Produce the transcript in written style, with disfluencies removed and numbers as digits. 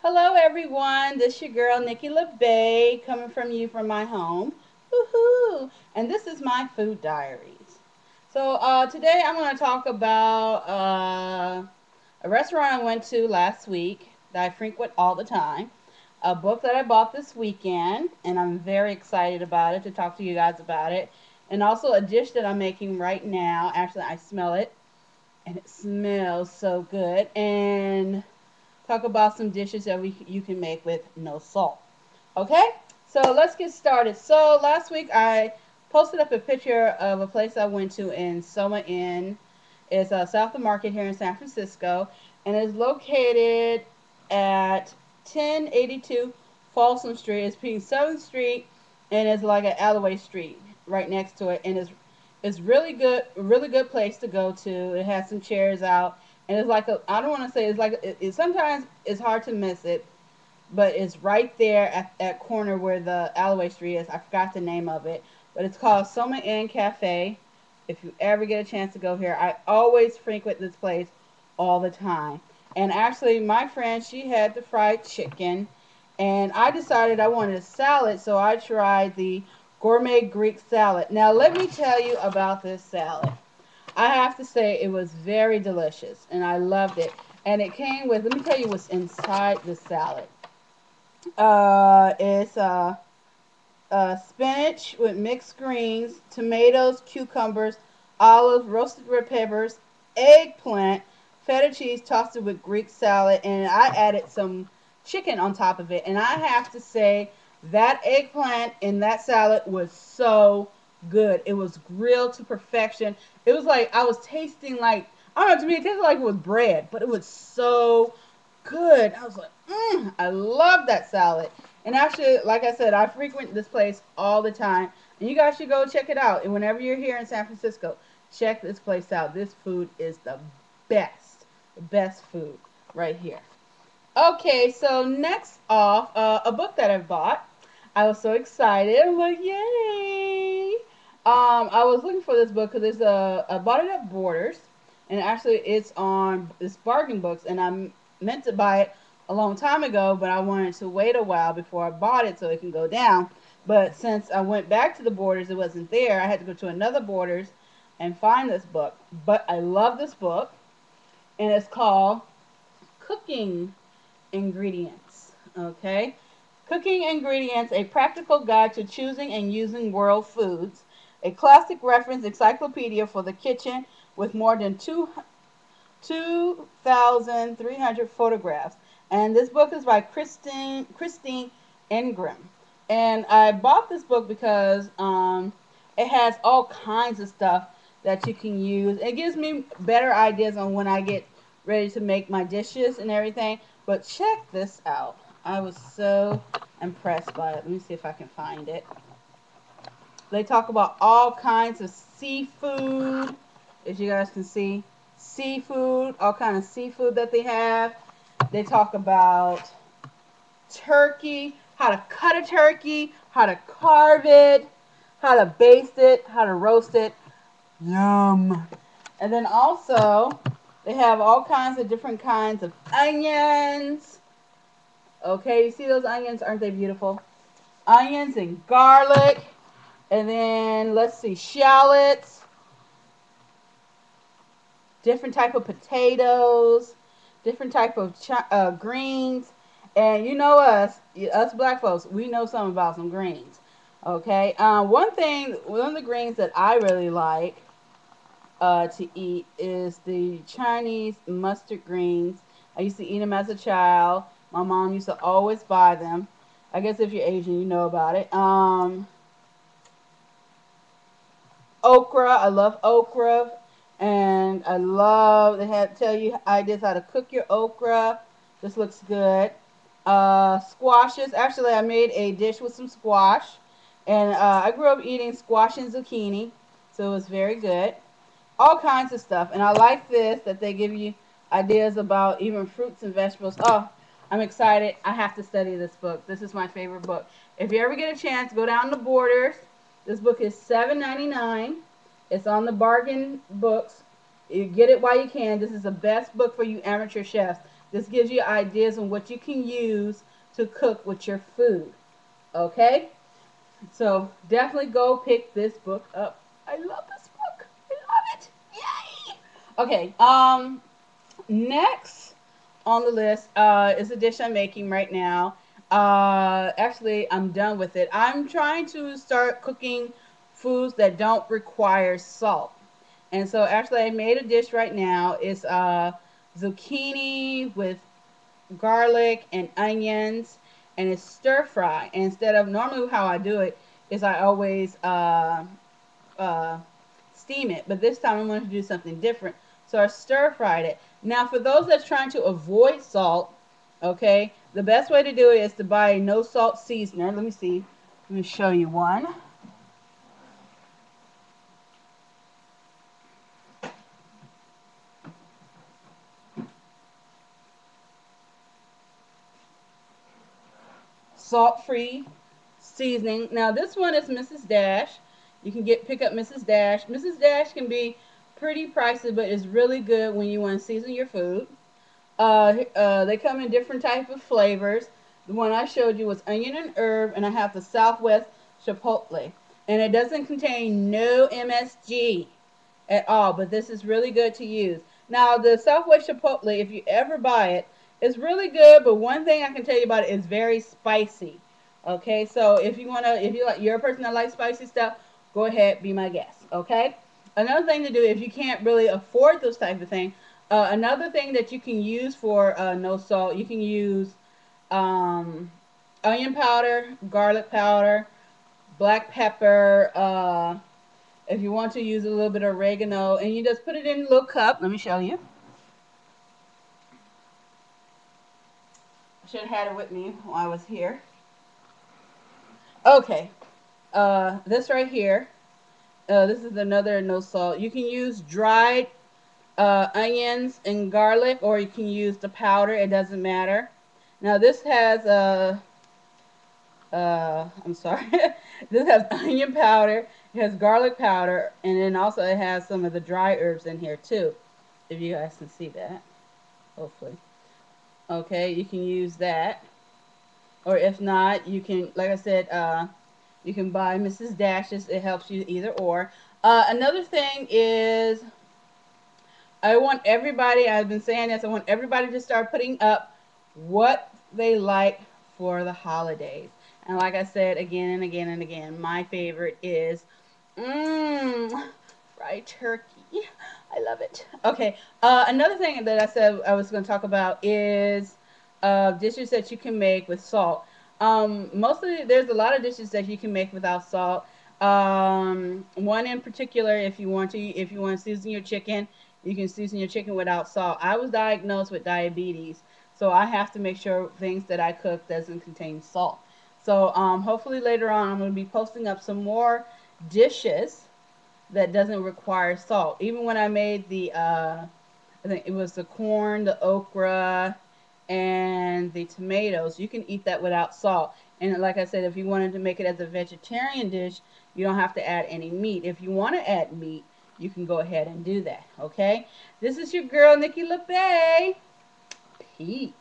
Hello everyone, this is your girl Nikki Labay coming from my home. Woohoo! And this is my food diaries. So today I'm going to talk about a restaurant I went to last week that I frequent all the time, a book that I bought this weekend, and I'm very excited about it to talk to you guys about it, and also a dish that I'm making right now. Actually, I smell it, and it smells so good. And talk about some dishes that you can make with no salt. Okay, so let's get started. So last week I posted up a picture of a place I went to in Soma Inn. It's south of Market here in San Francisco, and it's located at 1082 Folsom Street. It's between 7th Street and it's like an alleyway street right next to it, and it's really good place to go to. It has some chairs out, and it's like I don't want to say it's like sometimes it's hard to miss it, but it's right there at that corner where the alleyway street is. I forgot the name of it, but it's called Soma Inn Cafe. If you ever get a chance to go here, I always frequent this place all the time. And actually, my friend, she had the fried chicken, and I decided I wanted a salad, so I tried the gourmet Greek salad. Now, let me tell you about this salad. I have to say it was very delicious, and I loved it. And it came with, let me tell you what's inside the salad. It's spinach with mixed greens, tomatoes, cucumbers, olives, roasted red peppers, eggplant, feta cheese toasted with Greek salad, and I added some chicken on top of it. And I have to say that eggplant in that salad was so good. It was grilled to perfection. It was like I was tasting like, I don't know, to me it tasted like it was bread, but it was so good. I was like, I love that salad. And actually, like I said, I frequent this place all the time. And you guys should go check it out. And whenever you're here in San Francisco, check this place out. This food is the best. The best food right here. Okay, so next off, a book that I bought. I was so excited. I'm like, yay! I was looking for this book because I bought it at Borders, and actually it's bargain books, and I meant to buy it a long time ago, but I wanted to wait a while before I bought it so it can go down. But since I went back to the Borders, it wasn't there. I had to go to another Borders and find this book. But I love this book, and it's called Cooking Ingredients. Okay, Cooking Ingredients: A Practical Guide to Choosing and Using World Foods, a classic reference encyclopedia for the kitchen with more than 2,300 photographs. And this book is by Christine Ingram. And I bought this book because it has all kinds of stuff that you can use. It gives me better ideas on when I get ready to make my dishes and everything. But check this out. I was so impressed by it. Let me see if I can find it. They talk about all kinds of seafood, as you guys can see. Seafood, all kinds of seafood that they have. They talk about turkey, how to cut a turkey, how to carve it, how to baste it, how to roast it. Yum. And then also, they have all kinds of different kinds of onions. Okay, you see those onions? Aren't they beautiful? Onions and garlic. And then, let's see, shallots, different type of potatoes, different type of greens. And you know us black folks, we know something about some greens. Okay, one of the greens that I really like to eat is the Chinese mustard greens. I used to eat them as a child. My mom used to always buy them. I guess if you're Asian, you know about it. Okra, I love okra, and I love they had tell you ideas how to cook your okra. This looks good. Squashes. Actually, I made a dish with some squash, and I grew up eating squash and zucchini, so it was very good. All kinds of stuff. And I like this that they give you ideas about even fruits and vegetables. Oh, I'm excited. I have to study this book. This is my favorite book. If you ever get a chance, go down to Borders. This book is $7.99. It's on the bargain books. You get it while you can. This is the best book for you amateur chefs. this gives you ideas on what you can use to cook with your food. Okay? So definitely go pick this book up. I love this book. I love it. Yay! Okay, next on the list is a dish I'm making right now. Actually, I'm done with it. I'm trying to start cooking foods that don't require salt. And so actually I made a dish right now. It's zucchini with garlic and onions, and it's stir fry. And instead of normally how I do it is I always uh, steam it, but this time I'm going to do something different. So I stir fried it. Now, for those that's trying to avoid salt, okay, the best way to do it is to buy a no salt seasoner. Let me see. Let me show you one. Salt-free seasoning. Now, this one is Mrs. Dash. You can pick up Mrs. Dash. Mrs. Dash can be pretty pricey, but it's really good when you want to season your food. They come in different type of flavors. The one I showed you was onion and herb, and I have the Southwest Chipotle. And it doesn't contain no MSG at all, but this is really good to use. Now, the Southwest Chipotle, if you ever buy it, it's really good, but one thing I can tell you about it is very spicy. Okay, so if you like, you're a person that likes spicy stuff, go ahead, be my guest. Okay, another thing to do if you can't really afford those type of things, another thing that you can use for no salt, you can use um, onion powder, garlic powder, black pepper. If you want to use a little bit of oregano, and you just put it in a little cup. Let me show you. I should have had it with me while I was here. Okay, this right here. This is another no salt. You can use dried onions and garlic, or you can use the powder. It doesn't matter. Now this has I'm sorry. This has onion powder. It has garlic powder, and then also it has some of the dry herbs in here too. If you guys can see that, hopefully. Okay, you can use that, or if not, you can, like I said, you can buy Mrs. Dash's. It helps you either or. Another thing is, I want everybody. I've been saying this. I want everybody to start putting up what they like for the holidays. And like I said again and again and again, my favorite is fried turkey. I love it. Okay. Another thing that I said I was going to talk about is dishes that you can make with salt. Mostly, there's a lot of dishes that you can make without salt. One in particular, if you want to season your chicken, you can season your chicken without salt. I was diagnosed with diabetes, so I have to make sure things that I cook doesn't contain salt. So hopefully later on, I'm going to be posting up some more dishes that doesn't require salt. Even when I made I think it was the corn, the okra, and the tomatoes, you can eat that without salt. And like I said, if you wanted to make it as a vegetarian dish, you don't have to add any meat. If you want to add meat, you can go ahead and do that. Okay? This is your girl, Nikki Labay. Peace.